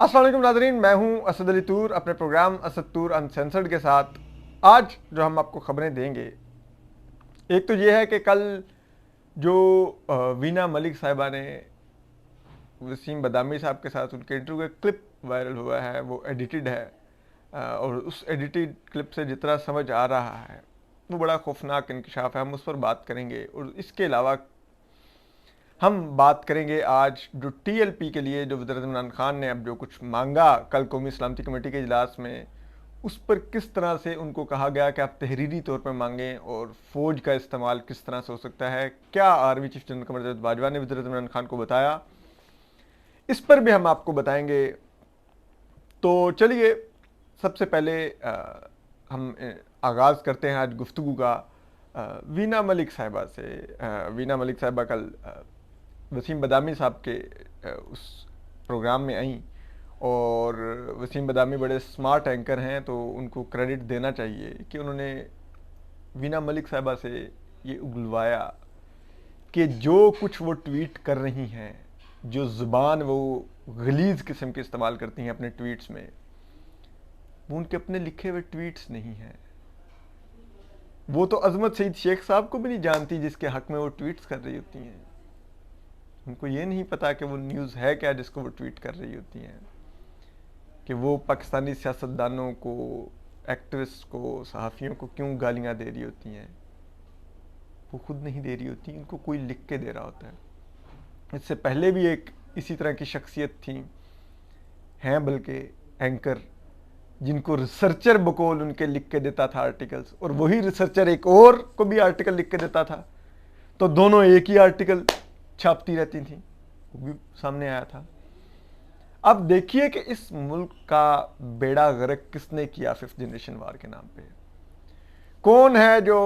अस्सलाम वालेकुम नाज़रीन, मैं हूं असद अली तूर अपने प्रोग्राम असद तूर अनसेंसर्ड के साथ। आज जो हम आपको खबरें देंगे, एक तो ये है कि कल जो वीना मलिक साहिबा ने वसीम बदामी साहब के साथ उनके इंटरव्यू का क्लिप वायरल हुआ है, वो एडिटेड है। और उस एडिटेड क्लिप से जितना समझ आ रहा है वो बड़ा खौफनाक इंकशाफ है। हम उस पर बात करेंगे और इसके अलावा हम बात करेंगे आज जो टीएलपी के लिए जो वज़ीर इमरान खान ने अब जो कुछ मांगा कल कौमी सलामती कमेटी के इजलास में, उस पर किस तरह से उनको कहा गया कि आप तहरीरी तौर पर मांगें और फ़ौज का इस्तेमाल किस तरह से हो सकता है, क्या army chief general Qamar Javed Bajwa ने वज़ीर इमरान खान को बताया, इस पर भी हम आपको बताएंगे। तो चलिए सबसे पहले हम आगाज़ करते हैं आज गुफ्तगू का वीना मलिक साहिबा से। वीना मलिक साहिबा कल वसीम बदामी साहब के उस प्रोग्राम में आई और वसीम बदामी बड़े स्मार्ट एंकर हैं, तो उनको क्रेडिट देना चाहिए कि उन्होंने वीना मलिक साहिबा से ये उगलवाया कि जो कुछ वो ट्वीट कर रही हैं, जो ज़ुबान वो गलीज़ किस्म की इस्तेमाल करती हैं अपने ट्वीट्स में, वो उनके अपने लिखे हुए ट्वीट्स नहीं हैं। वो तो अजमत सईद शेख साहब को भी नहीं जानती जिसके हक में वो ट्वीट्स कर रही होती हैं। उनको ये नहीं पता कि वो न्यूज़ है क्या जिसको वो ट्वीट कर रही होती हैं, कि वो पाकिस्तानी सियासतदानों को, एक्टिविस्ट को, सहाफ़ियों को क्यों गालियाँ दे रही होती हैं। वो खुद नहीं दे रही होती, इनको कोई लिख के दे रहा होता है। इससे पहले भी एक इसी तरह की शख्सियत थी, हैं बल्कि एंकर, जिनको रिसर्चर बकौल उनके लिख के देता था आर्टिकल्स, और वही रिसर्चर एक और को भी आर्टिकल लिख के देता था, तो दोनों एक ही आर्टिकल छापती रहती थी। वो भी सामने आया था। अब देखिए कि इस मुल्क का बेड़ा गर्क किसने किया फिफ्थ जनरेशन वार के नाम पे। कौन है जो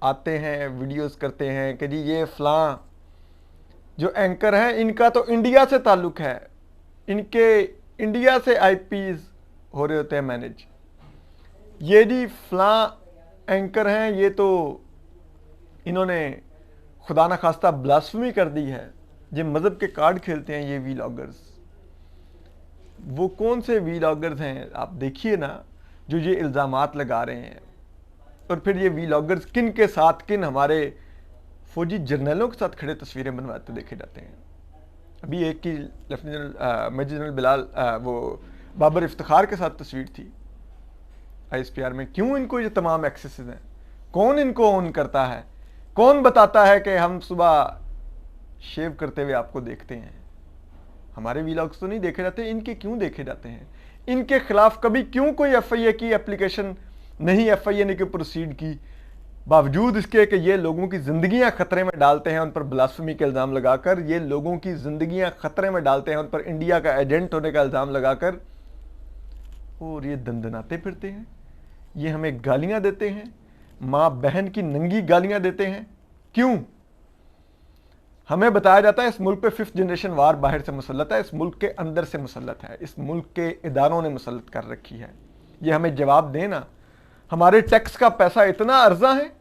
आते हैं वीडियोस करते हैं कि जी ये फलां जो एंकर हैं इनका तो इंडिया से ताल्लुक है, इनके इंडिया से आईपीज हो रहे होते हैं मैनेज, ये जी फलां एंकर हैं, ये तो इन्होंने खुदा न खास्ता ब्लास्फेमी कर दी है, ये मज़हब के कार्ड खेलते हैं ये वीलॉगर्स। वो कौन से वीलॉगर्स हैं आप देखिए ना, जो ये इल्ज़ामात लगा रहे हैं। और फिर ये वीलॉगर्स किन के साथ, किन हमारे फौजी जर्नलों के साथ खड़े तस्वीरें बनवाते देखे जाते हैं। अभी एक की लेफ्टिनेंट मेजर जनरल बिलाल वो बाबर इफ्तिखार के साथ तस्वीर थी आईएसपीआर में। क्यों इनको ये तमाम एक्सेस हैं? कौन इनको ऑन करता है? कौन बताता है कि हम सुबह शेव करते हुए आपको देखते हैं? हमारे वीलॉग्स तो नहीं देखे जाते, इनके क्यों देखे जाते हैं? इनके खिलाफ कभी क्यों कोई एफआईए की एप्लीकेशन नहीं, एफआईए ने क्यों प्रोसीड की, बावजूद इसके कि ये लोगों की जिंदगियां खतरे में डालते हैं, उन पर ब्लास्फेमी के इल्ज़ाम लगाकर, ये लोगों की जिंदगियां खतरे में डालते हैं, उन पर इंडिया का एजेंट होने का इल्ज़ाम लगाकर, और ये दंदनाते फिरते हैं, ये हमें गालियां देते हैं, माँ बहन की नंगी गालियां देते हैं। क्यों? हमें बताया जाता है इस मुल्क पे फिफ्थ जनरेशन वार बाहर से मुसल्लत है, इस मुल्क के अंदर से मुसल्लत है, इस मुल्क के इदारों ने मुसल्लत कर रखी है। ये हमें जवाब देना। हमारे टैक्स का पैसा इतना अर्जा है,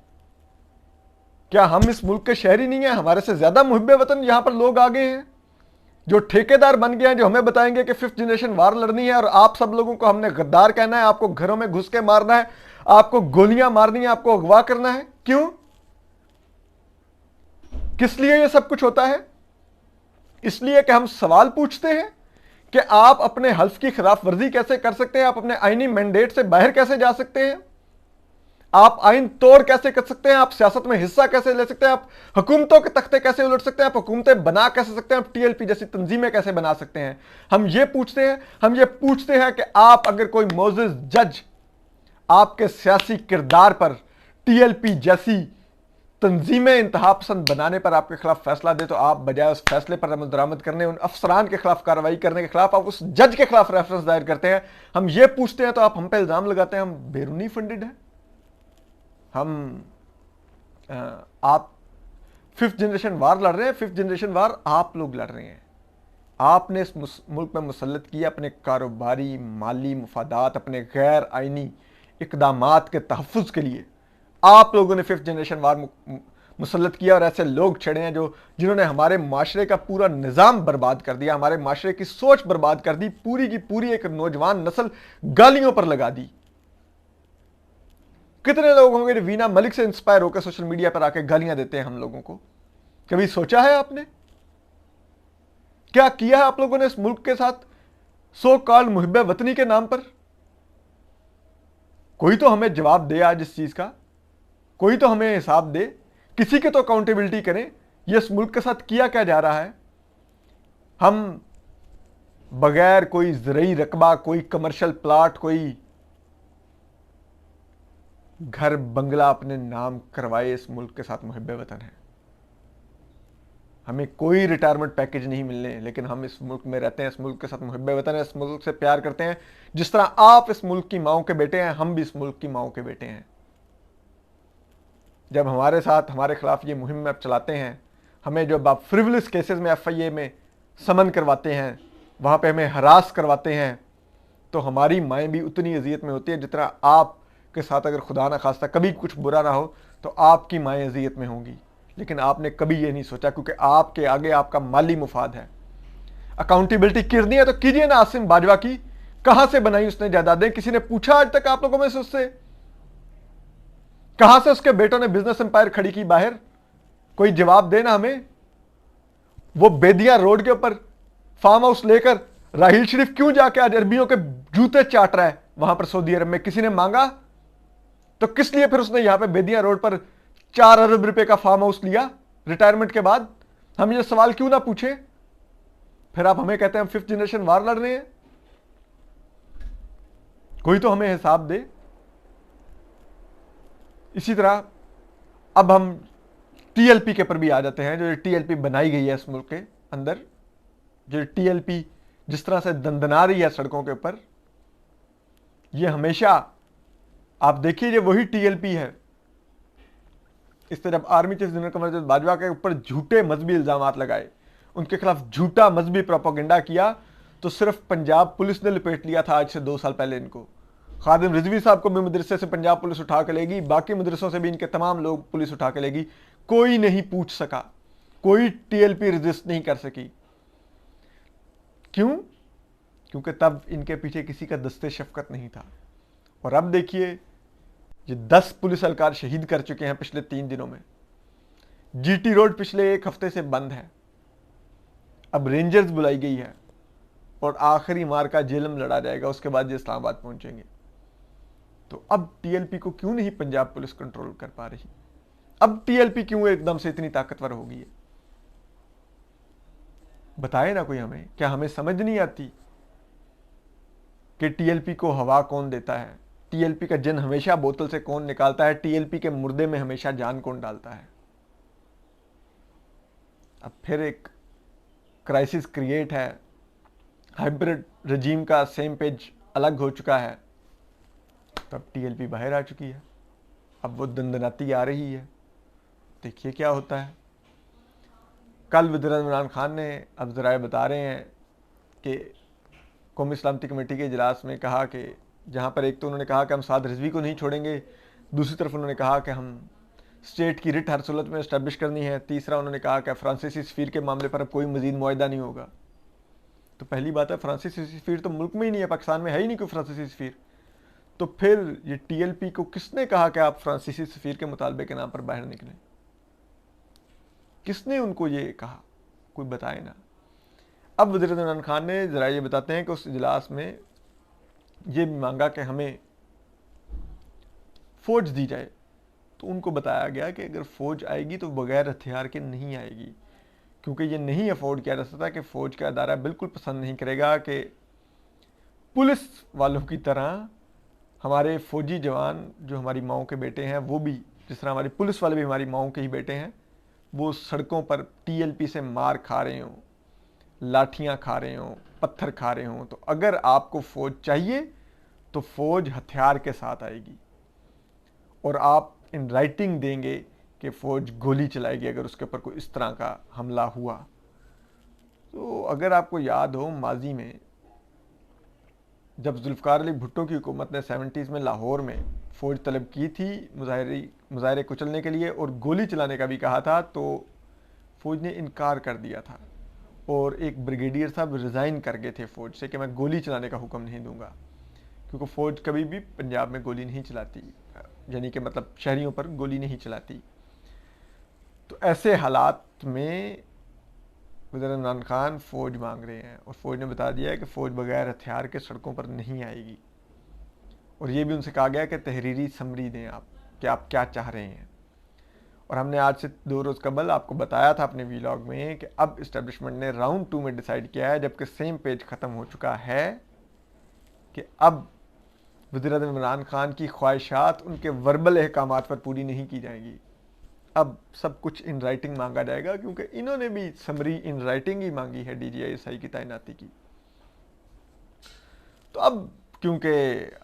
क्या हम इस मुल्क के शहरी नहीं हैं? हमारे से ज्यादा मुहिब्बे वतन यहां पर लोग आ गए हैं जो ठेकेदार बन गए हैं, जो हमें बताएंगे कि फिफ्थ जनरेशन वार लड़नी है और आप सब लोगों को हमने गद्दार कहना है, आपको घरों में घुस के मारना है, आपको गोलियां मारनी है, आपको अगवा करना है। क्यों? किस लिए यह सब कुछ होता है? इसलिए कि हम सवाल पूछते हैं कि आप अपने हल्फ की खिलाफ वर्जी कैसे कर सकते हैं, आप अपने आईनी मैंडेट से बाहर कैसे जा सकते हैं, आप आइन तोड़ कैसे कर सकते हैं, आप सियासत में हिस्सा कैसे ले सकते हैं, आप हुकूमतों के तख्ते कैसे उलट सकते हैं, आप हुकूमतें बना कैसे सकते हैं, आप टीएलपी जैसी तंजीमें कैसे बना सकते हैं। हम ये पूछते हैं। हम ये पूछते हैं कि आप अगर कोई मोअज़्ज़िज़ जज आपके सियासी किरदार पर टीएलपी जैसी तंजीमें इंतहा पसंद बनाने पर आपके खिलाफ फैसला दे, तो आप बजाय उस फैसले पर अमल दरामद करने, उन अफसरान के खिलाफ कार्रवाई करने के खिलाफ आप उस जज के खिलाफ रेफरेंस दायर करते हैं। हम ये पूछते हैं तो आप हम पे इल्जाम लगाते हैं हम बैरूनी फंडेड हैं। हम आप फिफ्थ जनरेशन वार लड़ रहे हैं। फिफ्थ जनरेशन वार आप लोग लड़ रहे हैं। आपने इस मुल्क में मुसल्लत किया अपने कारोबारी माली मुफादात, अपने गैर आइनी इकदामात के तहफ़्फ़ुज़ के लिए। आप लोगों ने फिफ्थ जनरेशन वार मुसल्लत किया और ऐसे लोग छड़े हैं जिन्होंने हमारे माशरे का पूरा निज़ाम बर्बाद कर दिया, हमारे माशरे की सोच बर्बाद कर दी, पूरी की पूरी एक नौजवान नस्ल गालियों पर लगा दी। कितने लोग होंगे जो वीना मलिक से इंस्पायर होकर सोशल मीडिया पर आके गालियां देते हैं हम लोगों को? कभी सोचा है आपने क्या किया है आप लोगों ने इस मुल्क के साथ सो कॉल्ड मुहिब्बे वतनी के नाम पर? कोई तो हमें जवाब दे आज इस चीज का, कोई तो हमें हिसाब दे, किसी के तो अकाउंटेबिलिटी करें। ये इस मुल्क के साथ किया क्या जा रहा है? हम बगैर कोई ज़रई रकबा, कोई कमर्शियल प्लाट, कोई घर बंगला अपने नाम करवाए इस मुल्क के साथ मुहिब्बे वतन है। हमें कोई रिटायरमेंट पैकेज नहीं मिलने, लेकिन हम इस मुल्क में रहते हैं, इस मुल्क के साथ मुहिब्बे वतन है, इस मुल्क से प्यार करते हैं। जिस तरह आप इस मुल्क की माओं के बेटे हैं, हम भी इस मुल्क की माओं के बेटे हैं। जब हमारे साथ हमारे खिलाफ ये मुहिम आप चलाते हैं, हमें जब आप फ्रिवलिस केसेस में FIA में समन करवाते हैं, वहाँ पे हमें हरास करवाते हैं, तो हमारी माएँ भी उतनी अजियत में होती है जितना आप के साथ अगर खुदा ना खास्ता कभी कुछ बुरा ना हो तो आपकी माएँ अजियत में होंगी। लेकिन आपने कभी ये नहीं सोचा, क्योंकि आपके आगे आपका माली मुफाद है। अकाउंटेबिलिटी करनी है तो कीजिए ना आसिम बाजवा की, कहां से बनाई उसने जायदादें? किसी ने पूछा आज तक आप लोगों में से उससे? कहां से उसके बेटों ने बिजनेस एम्पायर खड़ी की बाहर? कोई जवाब देना हमें। वो बेदिया रोड के ऊपर फार्म हाउस लेकर राहील शरीफ क्यों जाके आज अरबियों के जूते चाट रहा है वहां पर सऊदी अरब में? किसी ने मांगा तो किस लिए फिर उसने यहां पे बेदिया रोड पर 4 अरब रुपए का फार्म हाउस लिया रिटायरमेंट के बाद? हम ये सवाल क्यों ना पूछे? फिर आप हमें कहते हैं हम 5th जनरेशन वार लड़ रहे हैं। कोई तो हमें हिसाब दे। इसी तरह अब हम TLP के ऊपर भी आ जाते हैं। जो TLP बनाई गई है इस मुल्क के अंदर, जो TLP जिस तरह से दंदना रही है सड़कों के ऊपर, ये हमेशा आप देखिए ये वही TLP है। इस तरह जब आर्मी चीफ जनरल कमर बाजवा के ऊपर झूठे मजहबी इल्जामात लगाए, उनके खिलाफ झूठा मजहबी प्रोपेगेंडा किया, तो सिर्फ पंजाब पुलिस ने लपेट लिया था आज से 2 साल पहले इनको। खादिम रिजवी साहब को भी मदरसे से पंजाब पुलिस उठा के लेगी, बाकी मदरसों से भी इनके तमाम लोग पुलिस उठा के लेगी। कोई नहीं पूछ सका, कोई TLP रेजिस्ट नहीं कर सकी। क्यों? क्योंकि तब इनके पीछे किसी का दस्ते शफकत नहीं था। और अब देखिए ये 10 पुलिस एहलकार शहीद कर चुके हैं पिछले 3 दिनों में। GT रोड पिछले 1 हफ्ते से बंद है। अब रेंजर्स बुलाई गई है और आखिरी मार का जेलम लड़ा जाएगा, उसके बाद ये इस्लामाबाद पहुंचेंगे। तो अब TLP को क्यों नहीं पंजाब पुलिस कंट्रोल कर पा रही? अब TLP क्यों एकदम से इतनी ताकतवर हो गई है? बताए ना कोई हमें। क्या हमें समझ नहीं आती कि TLP को हवा कौन देता है? TLP का जन हमेशा बोतल से कौन निकालता है? TLP के मुर्दे में हमेशा जान कौन डालता है? अब फिर एक क्राइसिस क्रिएट है। हाइब्रिड रजीम का सेम पेज अलग हो चुका है। तब TLP बाहर आ चुकी है, अब वो दंदनाती आ रही है। देखिए क्या होता है। कल वज़ीर इमरान खान ने, अब ज़राए बता रहे हैं कि कौमी सलामती कमेटी के इजलास में कहा कि जहाँ पर एक तो उन्होंने कहा कि हम साद रिजवी को नहीं छोड़ेंगे, दूसरी तरफ उन्होंने कहा कि हम स्टेट की रिट हर सूरत में इस्टेब्लिश करनी है, तीसरा उन्होंने कहा कि फ्रांसीसी सफ़ीर के मामले पर अब कोई मजीद मुआहदा नहीं होगा। तो पहली बात है, फ्रांसीसी सफ़ीर तो मुल्क में ही नहीं है, पाकिस्तान में है ही नहीं कोई फ्रांसीसी सफ़ीर। तो फिर ये TLP को किसने कहा कि आप फ्रांसीसी सफ़ीर के मुतालबे के नाम पर बाहर निकलें? किसने उनको ये कहा? कोई बताए ना। अब वज़ीर इमरान खान ने ज़रा ये बताते हैं कि उस इजलास में ये भी मांगा कि हमें फ़ौज दी जाए। तो उनको बताया गया कि अगर फ़ौज आएगी तो बगैर हथियार के नहीं आएगी, क्योंकि ये नहीं अफोर्ड किया जा सकता कि फ़ौज का अदारा बिल्कुल पसंद नहीं करेगा कि पुलिस वालों की तरह हमारे फ़ौजी जवान जो हमारी माओं के बेटे हैं, वो भी जिस तरह हमारी पुलिस वाले भी हमारी माओं के ही बेटे हैं, वो सड़कों पर TLP से मार खा रहे हों, लाठियाँ खा रहे हों, पत्थर खा रहे हों। तो अगर आपको फ़ौज चाहिए तो फ़ौज हथियार के साथ आएगी और आप इन राइटिंग देंगे कि फ़ौज गोली चलाएगी अगर उसके ऊपर कोई इस तरह का हमला हुआ। तो अगर आपको याद हो, माजी में जब जुल्फ़िकार अली भुट्टो की हुकूमत ने 70s में लाहौर में फ़ौज तलब की थी मुजाहरे कुचलने के लिए और गोली चलाने का भी कहा था, तो फ़ौज ने इनकार कर दिया था और एक ब्रिगेडियर साहब रिज़ाइन कर गए थे फ़ौज से कि मैं गोली चलाने का हुक्म नहीं दूंगा, क्योंकि फ़ौज कभी भी पंजाब में गोली नहीं चलाती, यानी कि मतलब शहरियों पर गोली नहीं चलाती। तो ऐसे हालात में वज़ीर इमरान खान फ़ौज मांग रहे हैं और फ़ौज ने बता दिया है कि फ़ौज बगैर हथियार के सड़कों पर नहीं आएगी, और ये भी उनसे कहा गया कि तहरीरी समरी दें आप कि आप क्या चाह रहे हैं। और हमने आज से 2 रोज़ कबल आपको बताया था अपने वीलॉग में कि अब इस्टेब्लिशमेंट ने राउंड 2 में डिसाइड किया है, जबकि सेम पेज ख़त्म हो चुका है, कि अब वज़ीर-ए-आज़म इमरान खान की ख्वाहिशात उनके वर्बल अहकामात पर पूरी नहीं की जाएंगी। अब सब कुछ इन राइटिंग मांगा जाएगा, क्योंकि इन्होंने भी समरी इन राइटिंग ही मांगी है DGI-SI की तैनाती की। तो अब क्योंकि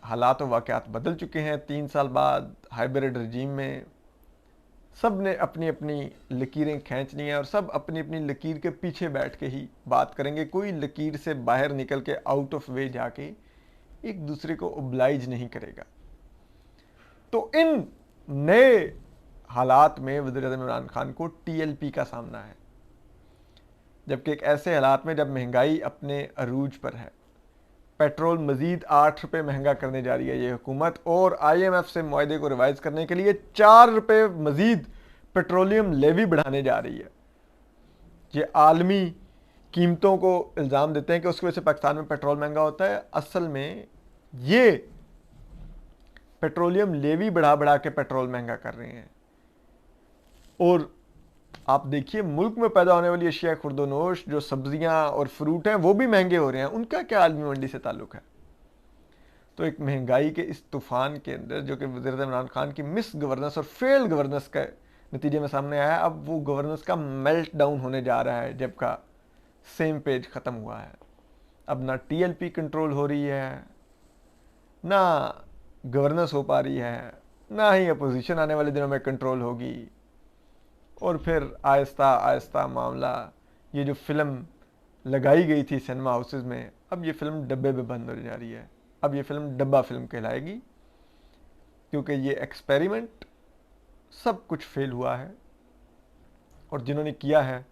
हालात व वाक़यात बदल चुके हैं, 3 साल बाद हाइब्रिड रजीम में सब ने अपनी अपनी लकीरें खींच ली हैं और सब अपनी अपनी लकीर के पीछे बैठ के ही बात करेंगे। कोई लकीर से बाहर निकल के आउट ऑफ वे जाके एक दूसरे को ओब्लाइज नहीं करेगा। तो इन नए हालात में वज़ीर-ए-आज़म इमरान खान को TLP का सामना है, जबकि एक ऐसे हालात में जब महंगाई अपने अरूज पर है, पेट्रोल मजीद 8 रुपये महंगा करने जा रही है ये हुकूमत, और IMF से मुआहदे को रिवाइज करने के लिए 4 रुपये मजीद पेट्रोलियम लेवी बढ़ाने जा रही है। ये आलमी कीमतों को इल्ज़ाम देते हैं कि उसकी वजह से पाकिस्तान में पेट्रोल महंगा होता है। असल में ये पेट्रोलियम लेवी बढ़ा बढ़ा के पेट्रोल महंगा कर रहे हैं। और आप देखिए, मुल्क में पैदा होने वाली अशिया खुर्दोनोश जो सब्जियां और फ्रूट हैं वो भी महंगे हो रहे हैं, उनका क्या आलमी मंडी से ताल्लुक है? तो एक महंगाई के इस तूफान के अंदर, जो कि वज़ीर-ए-आज़म इमरान खान की मिस गवर्नेंस और फेल्ड गवर्नेंस के नतीजे में सामने आया है, अब वो गवर्नेंस का मेल्ट डाउन होने जा रहा है, जबकि सेम पेज ख़त्म हुआ है। अब ना TLP कंट्रोल हो रही है, ना गवर्नेंस हो पा रही है, ना ही अपोजिशन आने वाले दिनों में कंट्रोल होगी। और फिर आहिस्ता आहिस्ता मामला, ये जो फिल्म लगाई गई थी सिनेमा हाउसेज में, अब ये फिल्म डब्बे में बंद होने जा रही है। अब ये फिल्म डब्बा फिल्म कहलाएगी, क्योंकि ये एक्सपेरिमेंट सब कुछ फेल हुआ है, और जिन्होंने किया है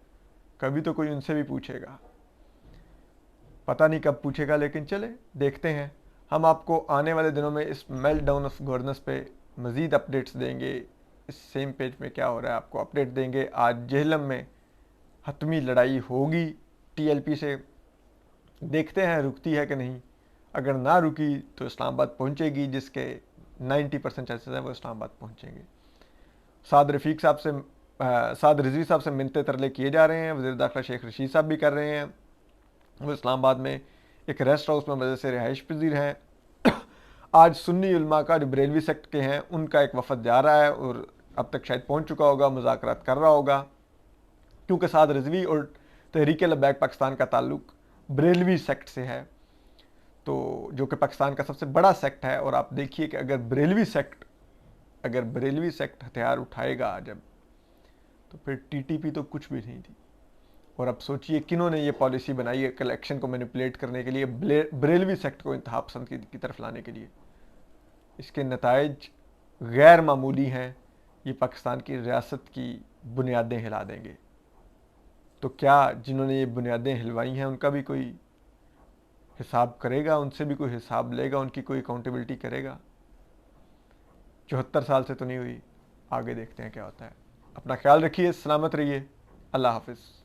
कभी तो कोई उनसे भी पूछेगा। पता नहीं कब पूछेगा, लेकिन चले देखते हैं। हम आपको आने वाले दिनों में इस मेल्ट डाउन ऑफ गवर्नेंस पे मज़ीद अपडेट्स देंगे। इस सेम पेज में क्या हो रहा है आपको अपडेट देंगे। आज जेहलम में हतमी लड़ाई होगी TLP से, देखते हैं रुकती है कि नहीं। अगर ना रुकी तो इस्लामाबाद पहुंचेगी, जिसके 90% चांसेस हैं वो इस्लामाबाद पहुंचेंगे। साद रिजवी साहब से मिन्नतें तरले किए जा रहे हैं, वज़ीर दाखिला शेख रशीद साहब भी कर रहे हैं। वो इस्लामाबाद में एक रेस्ट हाउस में वजह से रिहाइश पजीर हैं। आज सुन्नी उलमा का जो बरेलवी सेक्ट के हैं उनका एक वफद जा रहा है, और अब तक शायद पहुंच चुका होगा, मुज़ाकरात कर रहा होगा, क्योंकि साद रिजवी और तहरीक लब्बैक पाकिस्तान का ताल्लुक बरेलवी सेक्ट से है, तो जो कि पाकिस्तान का सबसे बड़ा सेक्ट है। और आप देखिए कि अगर बरेलवी सेक्ट हथियार उठाएगा जब, तो फिर TTP तो कुछ भी नहीं थी। और अब सोचिए किन्होंने ये पॉलिसी बनाई है कलेक्शन को मैनिपुलेट करने के लिए, बरेलवी सेक्ट को इंतहा पसंद की तरफ लाने के लिए। इसके नताइज गैर मामूली हैं, ये पाकिस्तान की रियासत की बुनियादें हिला देंगे। तो क्या जिन्होंने ये बुनियादें हिलवाई हैं उनका भी कोई हिसाब करेगा, उनसे भी कोई हिसाब लेगा, उनकी कोई अकाउंटेबिलिटी करेगा? 74 साल से तो नहीं हुई, आगे देखते हैं क्या होता है। अपना ख्याल रखिए, सलामत रहिए, अल्लाह हाफिज़।